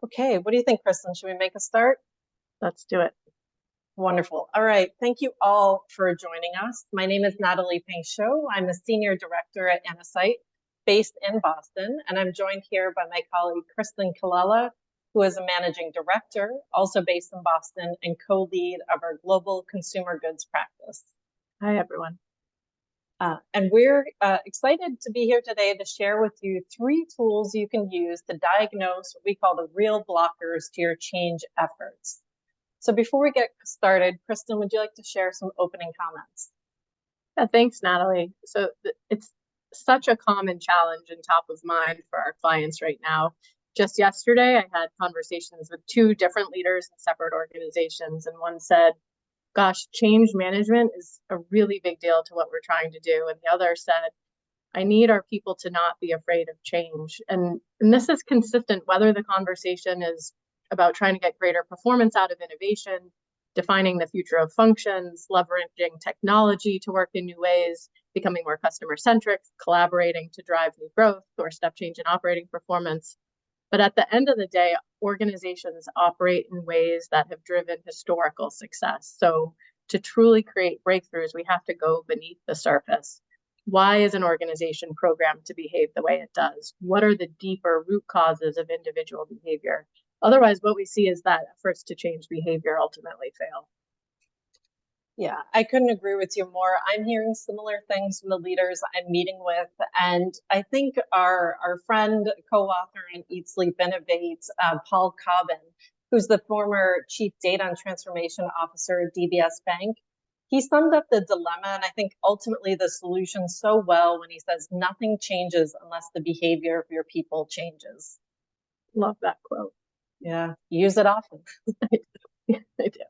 Okay, what do you think, Kristen? Should we make a start? Let's do it. Wonderful. All right. Thank you all for joining us. My name is Natalie Painchaud. I'm a senior director at Innosight based in Boston, and I'm joined here by my colleague, Kristen Colella, who is a managing director, also based in Boston, and co-lead of our global consumer goods practice. Hi, everyone. And we're excited to be here today to share with you 3 tools you can use to diagnose what we call the real blockers to your change efforts. So before we get started, Kristen, would you like to share some opening comments? Yeah, thanks, Natalie. So it's such a common challenge and top of mind for our clients right now. Just yesterday, I had conversations with 2 different leaders in separate organizations, and one said, gosh, change management is a really big deal to what we're trying to do. And the other said, I need our people to not be afraid of change. And this is consistent whether the conversation is about trying to get greater performance out of innovation, defining the future of functions, leveraging technology to work in new ways, becoming more customer-centric, collaborating to drive new growth or step change in operating performance. But at the end of the day, organizations operate in ways that have driven historical success. So to truly create breakthroughs, we have to go beneath the surface. Why is an organization programmed to behave the way it does? What are the deeper root causes of individual behavior? Otherwise, what we see is that efforts to change behavior ultimately fail. Yeah, I couldn't agree with you more. I'm hearing similar things from the leaders I'm meeting with. And I think our friend, co-author in Eat, Sleep, Innovate, Paul Cobbin, who's the former Chief Data and Transformation Officer at DBS Bank, he summed up the dilemma and I think ultimately the solution so well when he says nothing changes unless the behavior of your people changes. Love that quote. Yeah, use it often. I do.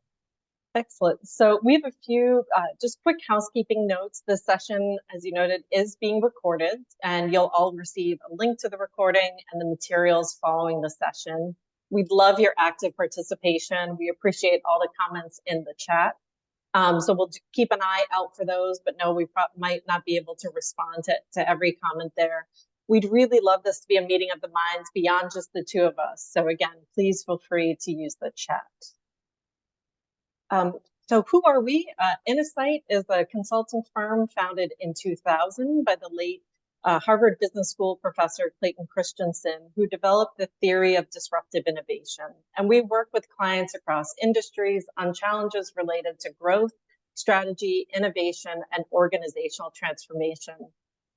Excellent. So we have a few just quick housekeeping notes. This session, as you noted, is being recorded, and you'll all receive a link to the recording and the materials following the session. We'd love your active participation. We appreciate all the comments in the chat. So we'll keep an eye out for those, but no, we might not be able to respond to every comment there. We'd really love this to be a meeting of the minds beyond just the 2 of us. So again, please feel free to use the chat. So who are we? Innosight is a consulting firm founded in 2000 by the late Harvard Business School professor Clayton Christensen, who developed the theory of disruptive innovation. And we work with clients across industries on challenges related to growth, strategy, innovation, and organizational transformation.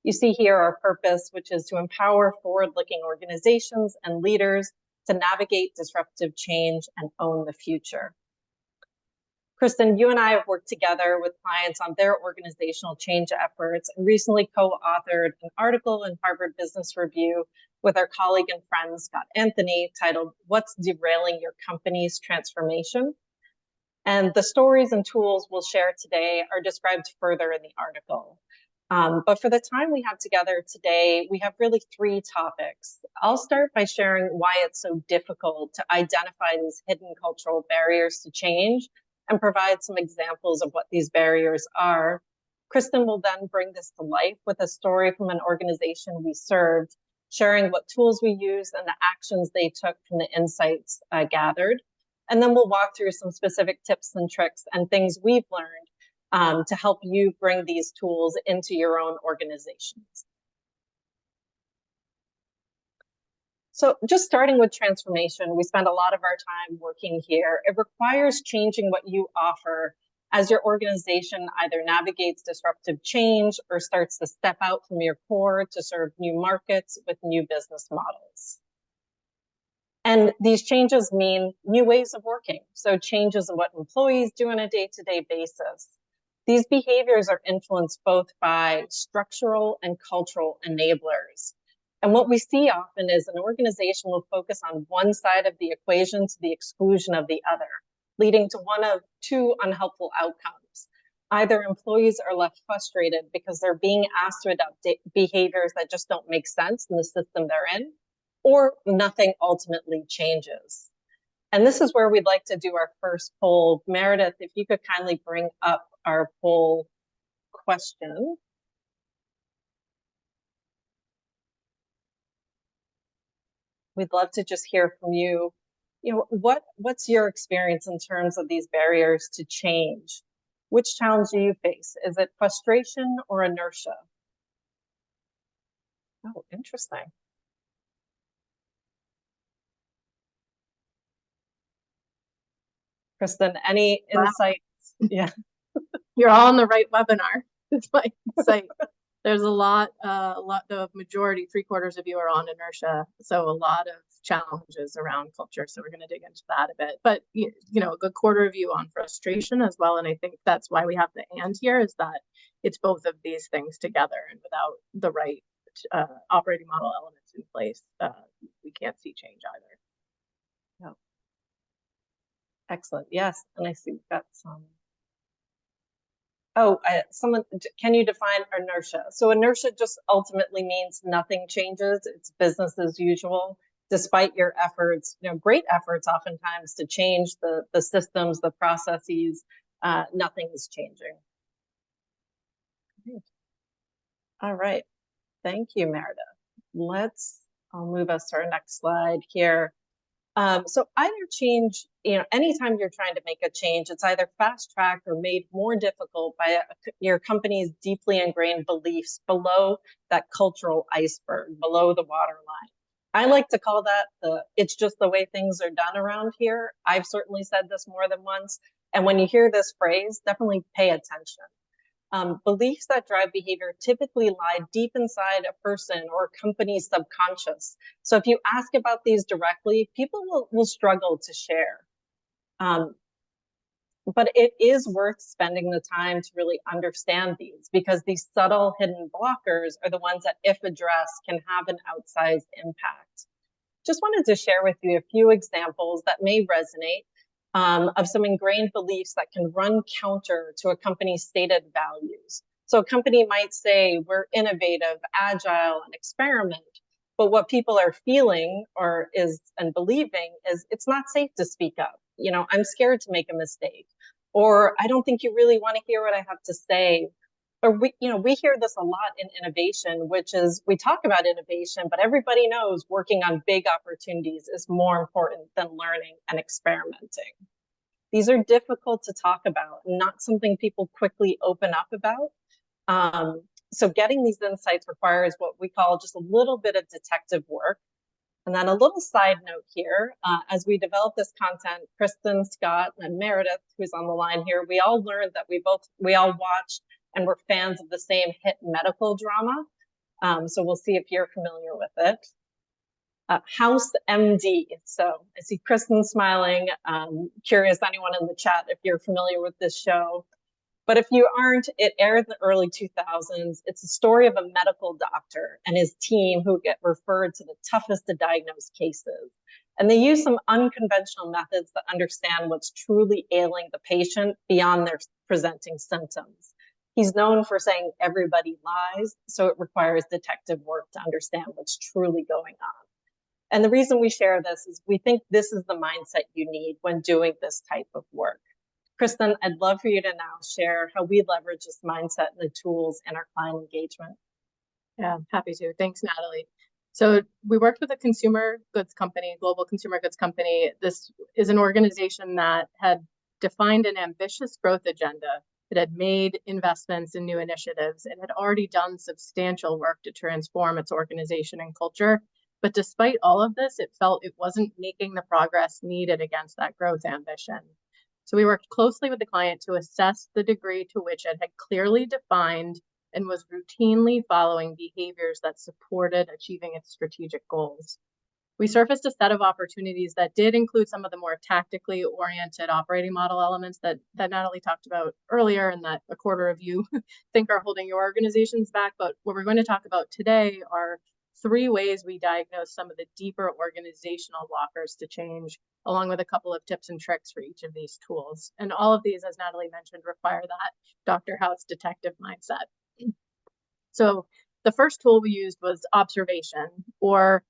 You see here our purpose, which is to empower forward-looking organizations and leaders to navigate disruptive change and own the future. Kristen, you and I have worked together with clients on their organizational change efforts and recently co-authored an article in Harvard Business Review with our colleague and friend, Scott Anthony, titled, What's Derailing Your Company's Transformation? And the stories and tools we'll share today are described further in the article. But for the time we have together today, we have really 3 topics. I'll start by sharing why it's so difficult to identify these hidden cultural barriers to change and provide some examples of what these barriers are. Kristen will then bring this to life with a story from an organization we served, sharing what tools we used and the actions they took from the insights gathered. And then we'll walk through some specific tips and tricks and things we've learned to help you bring these tools into your own organizations. So just starting with transformation, we spend a lot of our time working here. It requires changing what you offer as your organization either navigates disruptive change or starts to step out from your core to serve new markets with new business models. And these changes mean new ways of working. So changes in what employees do on a day-to-day basis. These behaviors are influenced both by structural and cultural enablers. And what we see often is an organization will focus on one side of the equation to the exclusion of the other, leading to one of 2 unhelpful outcomes. Either employees are left frustrated because they're being asked to adopt behaviors that just don't make sense in the system they're in, or nothing ultimately changes. And this is where we'd like to do our first poll. Meredith, if you could kindly bring up our poll question. we'd love to just hear from you. What's your experience in terms of these barriers to change? Which challenge do you face? Is it frustration or inertia? Oh, interesting. Kristen, any insights? Yeah. You're all on the right webinar. It's my insight. There's a lot, the majority, 3/4 of you are on inertia. So a lot of challenges around culture. So we're going to dig into that a bit, but a good quarter of you on frustration as well. And I think that's why we have the and here, is that it's both of these things together, and without the right operating model elements in place, we can't see change either. Yeah. Excellent. Yes. And I see we've got some. Oh, can you define inertia? So inertia just ultimately means nothing changes. It's business as usual, despite your efforts, great efforts oftentimes to change the systems, the processes, nothing is changing. Great. All right. Thank you, Meredith. I'll move us to our next slide here. So either change, anytime you're trying to make a change, it's either fast-tracked or made more difficult by your company's deeply ingrained beliefs below that cultural iceberg, below the waterline. I like to call that it's just the way things are done around here. I've certainly said this more than once. And when you hear this phrase, definitely pay attention. Beliefs that drive behavior typically lie deep inside a person or a company's subconscious. So if you ask about these directly, people will struggle to share. But it is worth spending the time to really understand these, because these subtle hidden blockers are the ones that, if addressed, can have an outsized impact. Just wanted to share with you a few examples that may resonate of some ingrained beliefs that can run counter to a company's stated values. So a company might say, we're innovative, agile, and experiment, but what people are feeling and believing is it's not safe to speak up. I'm scared to make a mistake, or I don't think you really want to hear what I have to say. Or we hear this a lot in innovation, which is we talk about innovation, but everybody knows working on big opportunities is more important than learning and experimenting. These are difficult to talk about, not something people quickly open up about. So getting these insights requires what we call just a little bit of detective work. And then a little side note here, as we develop this content, Kristen, Scott, and Meredith, who's on the line here, we all learned that we all watched and we're fans of the same hit medical drama. So we'll see if you're familiar with it. House MD. So I see Kristen smiling. Curious, anyone in the chat, if you're familiar with this show. But if you aren't, it aired in the early 2000s. It's a story of a medical doctor and his team who get referred to the toughest to diagnose cases. And they use some unconventional methods to understand what's truly ailing the patient beyond their presenting symptoms. He's known for saying everybody lies, so it requires detective work to understand what's truly going on. And the reason we share this is we think this is the mindset you need when doing this type of work. Kristen, I'd love for you to now share how we leverage this mindset and the tools in our client engagement. Yeah, happy to. Thanks, Natalie. So we worked with a consumer goods company, global consumer goods company. This is an organization that had defined an ambitious growth agenda. It had made investments in new initiatives. It had already done substantial work to transform its organization and culture. But despite all of this, it felt it wasn't making the progress needed against that growth ambition. So we worked closely with the client to assess the degree to which it had clearly defined and was routinely following behaviors that supported achieving its strategic goals. We surfaced a set of opportunities that did include some of the more tactically oriented operating model elements that Natalie talked about earlier, and that a quarter of you think are holding your organizations back. But what we're going to talk about today are 3 ways we diagnose some of the deeper organizational blockers to change, along with a couple of tips and tricks for each of these tools. And all of these, as Natalie mentioned, require that Dr. House detective mindset. So the first tool we used was observation, or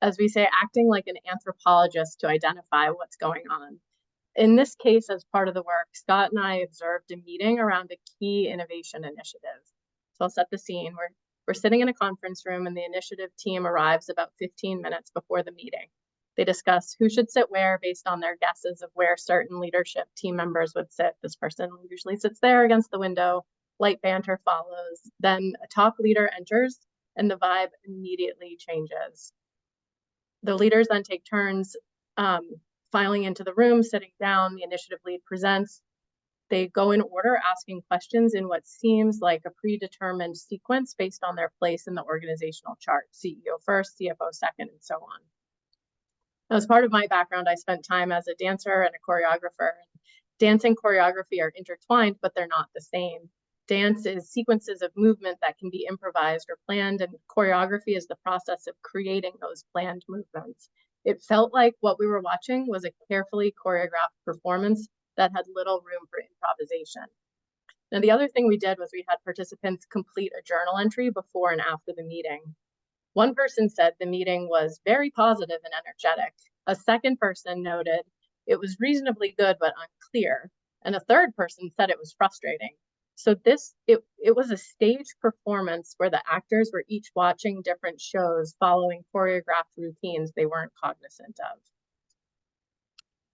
as we say, acting like an anthropologist to identify what's going on. In this case, as part of the work, Scott and I observed a meeting around a key innovation initiative. So I'll set the scene. We're We're sitting in a conference room and the initiative team arrives about 15 minutes before the meeting. They discuss who should sit where based on their guesses of where certain leadership team members would sit. This person usually sits there against the window. Light banter follows. Then a top leader enters and the vibe immediately changes. The leaders then take turns filing into the room, sitting down. The initiative lead presents. They go in order, asking questions in what seems like a predetermined sequence based on their place in the organizational chart. CEO first, CFO second, and so on. Now, as part of my background, I spent time as a dancer and a choreographer. Dance and choreography are intertwined, but they're not the same. Dance is sequences of movement that can be improvised or planned, and choreography is the process of creating those planned movements. It felt like what we were watching was a carefully choreographed performance that had little room for improvisation. Now, the other thing we did was we had participants complete a journal entry before and after the meeting. One person said the meeting was very positive and energetic. A second person noted it was reasonably good but unclear. And a third person said it was frustrating. So it was a staged performance where the actors were each watching different shows following choreographed routines they weren't cognizant of.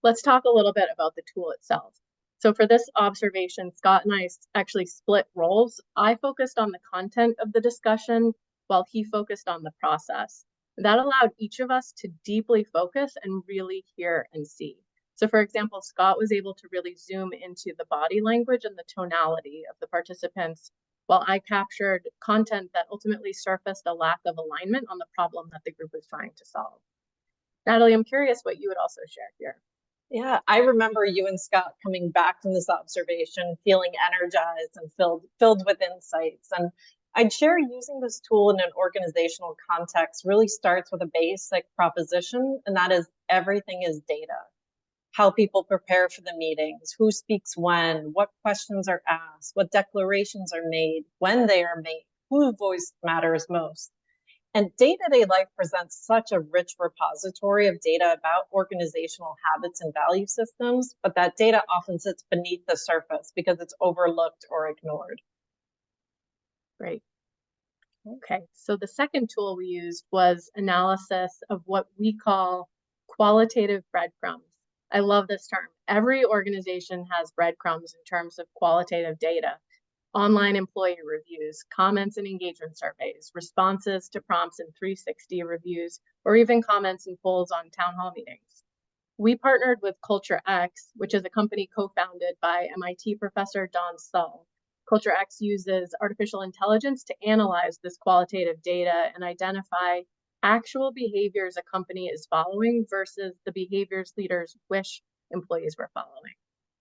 Let's talk a little bit about the tool itself. So for this observation, Scott and I actually split roles. I focused on the content of the discussion while he focused on the process. That allowed each of us to deeply focus and really hear and see. So for example, Scott was able to really zoom into the body language and the tonality of the participants, while I captured content that ultimately surfaced a lack of alignment on the problem that the group was trying to solve. Natalie, I'm curious what you would also share here. Yeah, I remember you and Scott coming back from this observation, feeling energized and filled with insights. And I'd share using this tool in an organizational context really starts with a basic proposition, and that is everything is data. How people prepare for the meetings, who speaks when, what questions are asked, what declarations are made, when they are made, whose voice matters most. And day-to-day life presents such a rich repository of data about organizational habits and value systems, but that data often sits beneath the surface because it's overlooked or ignored. Great. Okay, so the second tool we used was analysis of what we call qualitative breadcrumbs. I love this term. Every organization has breadcrumbs in terms of qualitative data. Online employee reviews, comments and engagement surveys, responses to prompts and 360 reviews, or even comments and polls on town hall meetings. We partnered with Culture X, which is a company co-founded by MIT professor Don Sull. Culture X uses artificial intelligence to analyze this qualitative data and identify actual behaviors a company is following versus the behaviors leaders wish employees were following.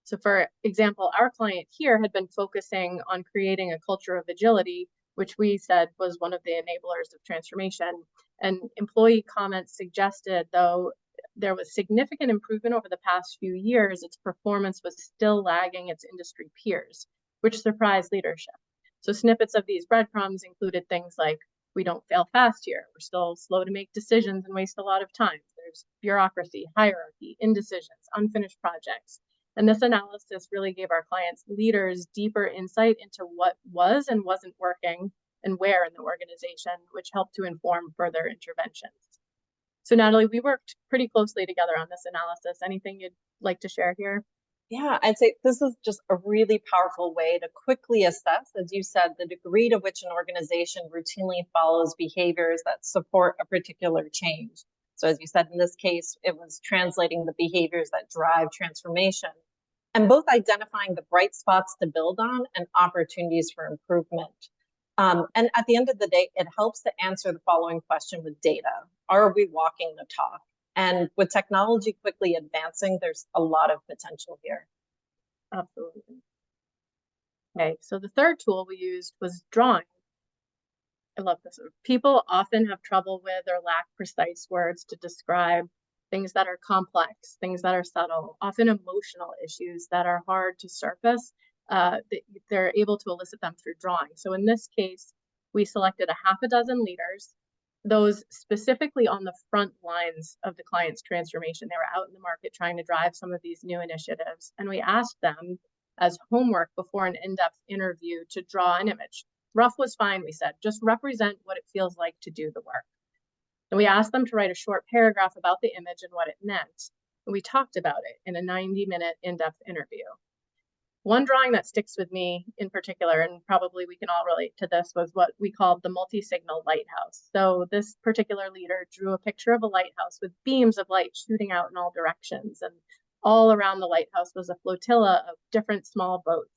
So for example, our client here had been focusing on creating a culture of agility, which we said was one of the enablers of transformation. And employee comments suggested, though there was significant improvement over the past few years, its performance was still lagging its industry peers, which surprised leadership. So snippets of these breadcrumbs included things like, we don't fail fast here. We're still slow to make decisions and waste a lot of time. There's bureaucracy, hierarchy, indecisions, unfinished projects. And this analysis really gave our clients' leaders deeper insight into what was and wasn't working and where in the organization, which helped to inform further interventions. So Natalie, we worked pretty closely together on this analysis. Anything you'd like to share here? Yeah, I'd say this is just a really powerful way to quickly assess, as you said, the degree to which an organization routinely follows behaviors that support a particular change. So as you said, in this case, it was translating the behaviors that drive transformation and both identifying the bright spots to build on and opportunities for improvement. And at the end of the day, it helps to answer the following question with data. Are we walking the talk? And with technology quickly advancing, there's a lot of potential here. Absolutely. Okay, so the third tool we used was drawing. I love this. People often have trouble with or lack precise words to describe things that are complex, things that are subtle, often emotional issues that are hard to surface. They're able to elicit them through drawing. So in this case, we selected a half a dozen leaders, those specifically on the front lines of the client's transformation. They were out in the market trying to drive some of these new initiatives. And we asked them as homework before an in-depth interview to draw an image. Rough was fine, we said. Just represent what it feels like to do the work. And we asked them to write a short paragraph about the image and what it meant. And we talked about it in a 90-minute in-depth interview. One drawing that sticks with me in particular, and probably we can all relate to this, was what we called the multi-signal lighthouse. So this particular leader drew a picture of a lighthouse with beams of light shooting out in all directions. And all around the lighthouse was a flotilla of different small boats.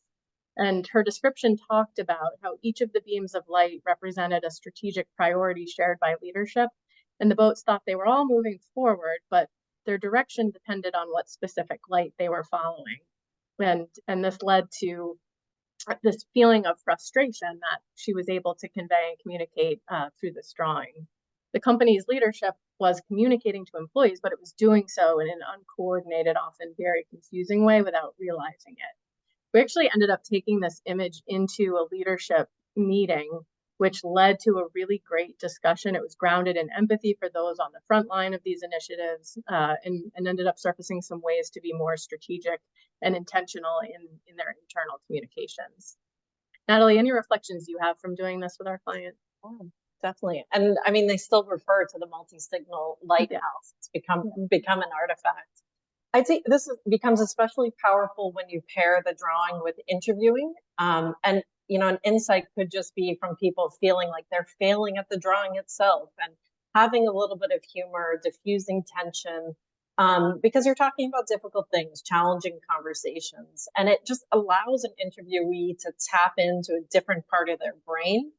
And her description talked about how each of the beams of light represented a strategic priority shared by leadership. And the boats thought they were all moving forward, but their direction depended on what specific light they were following. And this led to this feeling of frustration that she was able to convey and communicate through this drawing. The company's leadership was communicating to employees, but it was doing so in an uncoordinated, often very confusing way without realizing it. We actually ended up taking this image into a leadership meeting, which led to a really great discussion. It was grounded in empathy for those on the front line of these initiatives, and ended up surfacing some ways to be more strategic and intentional in their internal communications. Natalie, any reflections you have from doing this with our client? Oh, definitely. And I mean, they still refer to the multi-signal lighthouse. It's become an artifact. I'd say this becomes especially powerful when you pair the drawing with interviewing. And you know, an insight could just be from people feeling like they're failing at the drawing itself, and having a little bit of humor, diffusing tension, because you're talking about difficult things, challenging conversations, and it just allows an interviewee to tap into a different part of their brain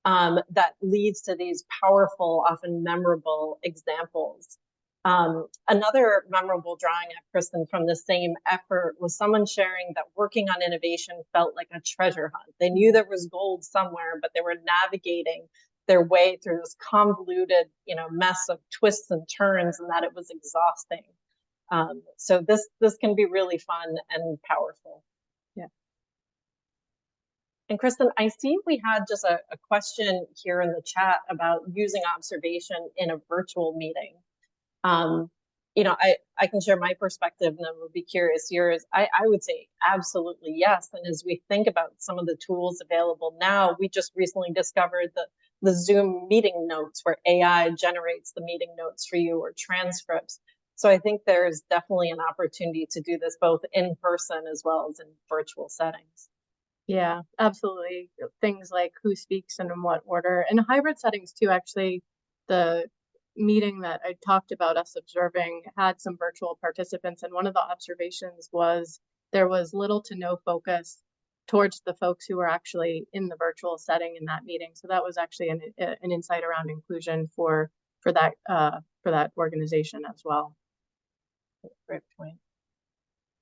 that leads to these powerful, often memorable examples. Another memorable drawing at Kristen from the same effort was someone sharing that working on innovation felt like a treasure hunt. They knew there was gold somewhere, but they were navigating their way through this convoluted, mess of twists and turns, and that it was exhausting. So this can be really fun and powerful. Yeah. And Kristen, I see we had just a question here in the chat about using observation in a virtual meeting. I can share my perspective, and then we'll be curious yours. I would say absolutely yes. And as we think about some of the tools available now, we just recently discovered the Zoom meeting notes where AI generates the meeting notes for you, or transcripts. So I think there's definitely an opportunity to do this both in person as well as in virtual settings. Yeah, absolutely. Things like who speaks and in what order, and hybrid settings too. Actually, the meeting that I talked about us observing had some virtual participants, and one of the observations was there was little to no focus towards the folks who were actually in the virtual setting in that meeting. So that was actually an insight around inclusion for that organization as well. Great point.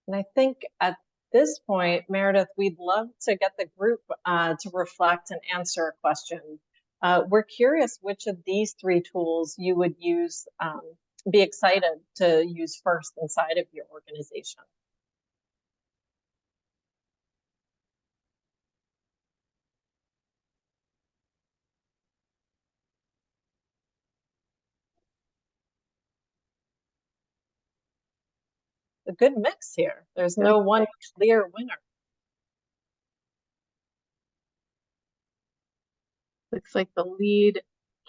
And I think at this point, Meredith, we'd love to get the group to reflect and answer a question. We're curious which of these three tools you would use, be excited to use first inside of your organization. A good mix here. There's no one clear winner. Looks like the lead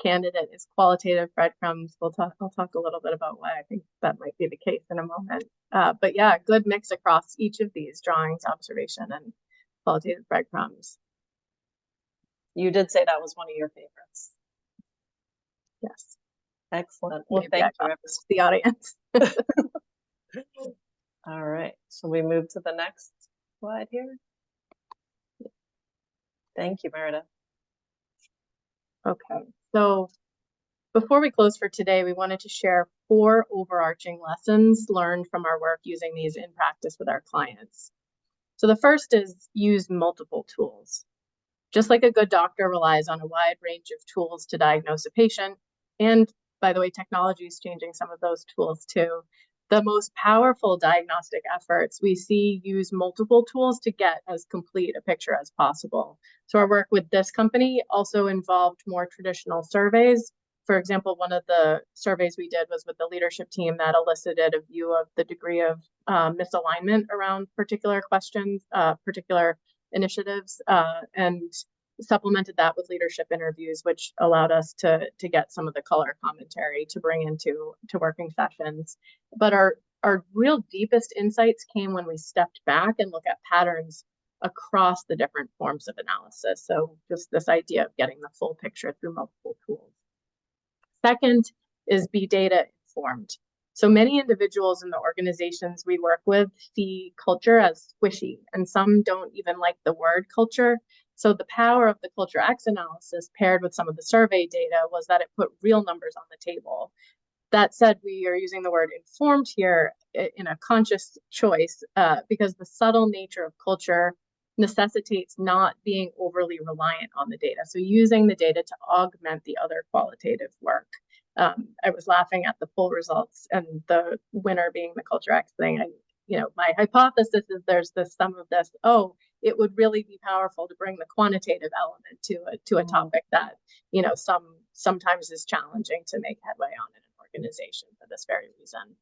candidate is qualitative breadcrumbs. I'll talk a little bit about why I think that might be the case in a moment. But yeah, good mix across each of these drawings, observation and qualitative breadcrumbs. You did say that was one of your favorites. Yes. Excellent. Well, thank you. The audience. All right. So we move to the next slide here. Thank you, Meredith. Okay. So before we close for today, we wanted to share 4 overarching lessons learned from our work using these in practice with our clients. So the first is use multiple tools. Just like a good doctor relies on a wide range of tools to diagnose a patient, and by the way, technology is changing some of those tools too, the most powerful diagnostic efforts we see use multiple tools to get as complete a picture as possible. So our work with this company also involved more traditional surveys. For example, one of the surveys we did was with the leadership team that elicited a view of the degree of misalignment around particular questions, particular initiatives. And supplemented that with leadership interviews, which allowed us to get some of the color commentary to bring into working sessions. But our real deepest insights came when we stepped back and look at patterns across the different forms of analysis. So just this idea of getting the full picture through multiple tools. Second is be data informed. So many individuals in the organizations we work with see culture as squishy, and some don't even like the word culture. So the power of the Culture X analysis paired with some of the survey data was that it put real numbers on the table. That said, we are using the word informed here in a conscious choice because the subtle nature of culture necessitates not being overly reliant on the data. So using the data to augment the other qualitative work. I was laughing at the poll results and the winner being the Culture X thing. My hypothesis is there's some of this, it would really be powerful to bring the quantitative element to a topic that, sometimes is challenging to make headway on in an organization for this very reason.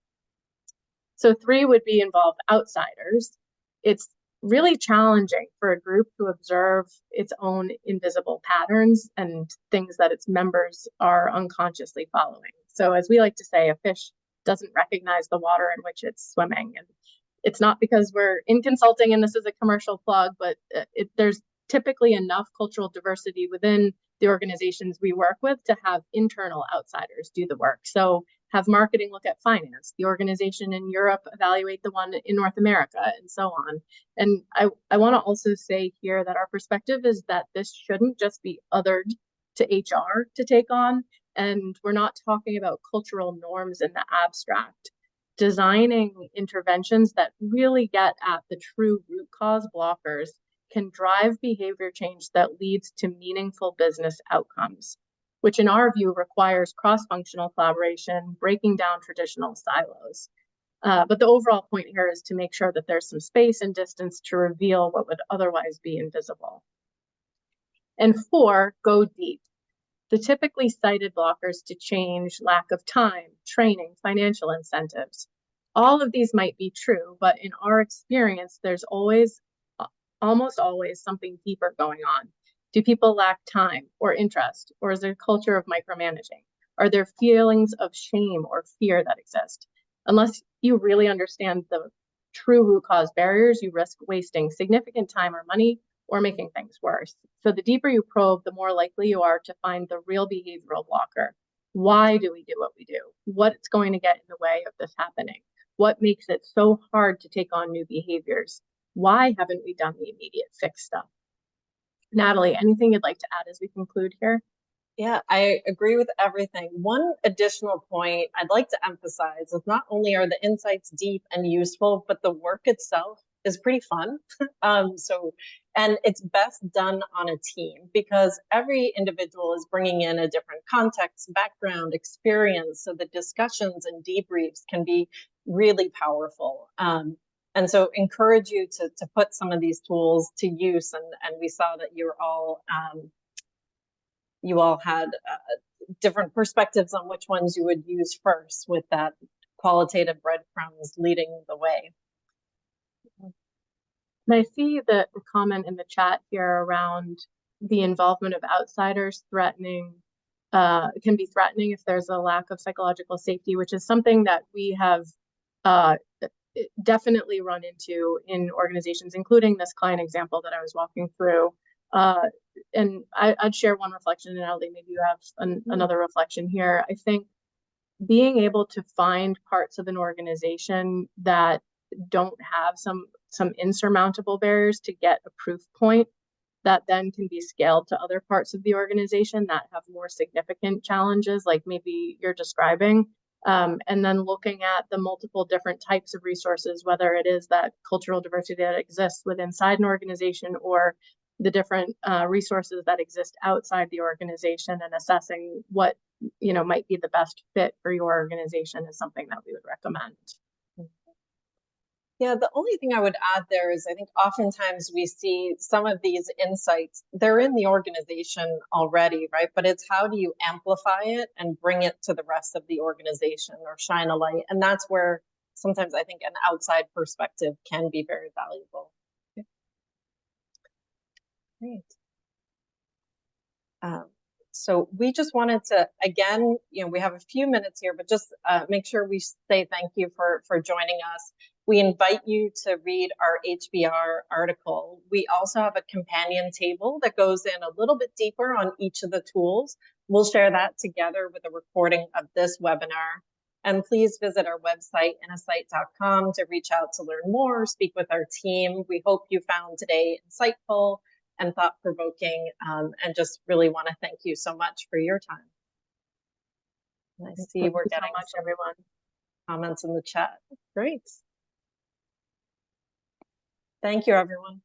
So 3 would be involve outsiders. It's really challenging for a group to observe its own invisible patterns and things that its members are unconsciously following. So as we like to say, a fish doesn't recognize the water in which it's swimming. And it's not because we're in consulting and this is a commercial plug, but there's typically enough cultural diversity within the organizations we work with to have internal outsiders do the work. So have marketing look at finance, the organization in Europe evaluate the one in North America, and so on. And I want to also say here that our perspective is that this shouldn't just be othered to HR to take on. And we're not talking about cultural norms in the abstract. Designing interventions that really get at the true root cause blockers can drive behavior change that leads to meaningful business outcomes, which in our view requires cross-functional collaboration, breaking down traditional silos. But the overall point here is to make sure that there's some space and distance to reveal what would otherwise be invisible. And 4, go deep. The typically cited blockers to change: lack of time, training, financial incentives. All of these might be true, but in our experience, there's almost always something deeper going on. Do people lack time or interest, or is there a culture of micromanaging? Are there feelings of shame or fear that exist? Unless you really understand the true root cause barriers, you risk wasting significant time or money or making things worse. So the deeper you probe, the more likely you are to find the real behavioral blocker. Why do we do what we do? What's going to get in the way of this happening? What makes it so hard to take on new behaviors? Why haven't we done the immediate fix stuff? Natalie, anything you'd like to add as we conclude here? Yeah, I agree with everything. One additional point I'd like to emphasize is not only are the insights deep and useful, but the work itself is pretty fun. And it's best done on a team because every individual is bringing in a different context, background, experience. So the discussions and debriefs can be really powerful. And so encourage you to put some of these tools to use. And we saw that you all had different perspectives on which ones you would use first, with that qualitative breadcrumbs leading the way. And I see the comment in the chat here around the involvement of outsiders threatening, can be threatening if there's a lack of psychological safety, which is something that we have definitely run into in organizations, including this client example that I was walking through. And I'd share one reflection, and Natalie, maybe you have another reflection here. I think being able to find parts of an organization that don't have some insurmountable barriers to get a proof point that then can be scaled to other parts of the organization that have more significant challenges, like maybe you're describing, and then looking at the multiple different types of resources, whether it is that cultural diversity that exists within inside an organization or the different resources that exist outside the organization, and assessing what might be the best fit for your organization is something that we would recommend. Yeah, the only thing I would add there is I think oftentimes we see some of these insights, they're in the organization already, right? But it's how do you amplify it and bring it to the rest of the organization or shine a light? And that's where sometimes I think an outside perspective can be very valuable. Okay. Great. So we just wanted to, again, we have a few minutes here, but just make sure we say thank you for joining us. We invite you to read our HBR article. We also have a companion table that goes in a little bit deeper on each of the tools. We'll share that together with a recording of this webinar. And please visit our website, innosight.com, to reach out to learn more, speak with our team. We hope you found today insightful and thought-provoking, and just really want to thank you so much for your time. And I see we're getting so much, everyone. Comments in the chat. Great. Thank you, everyone.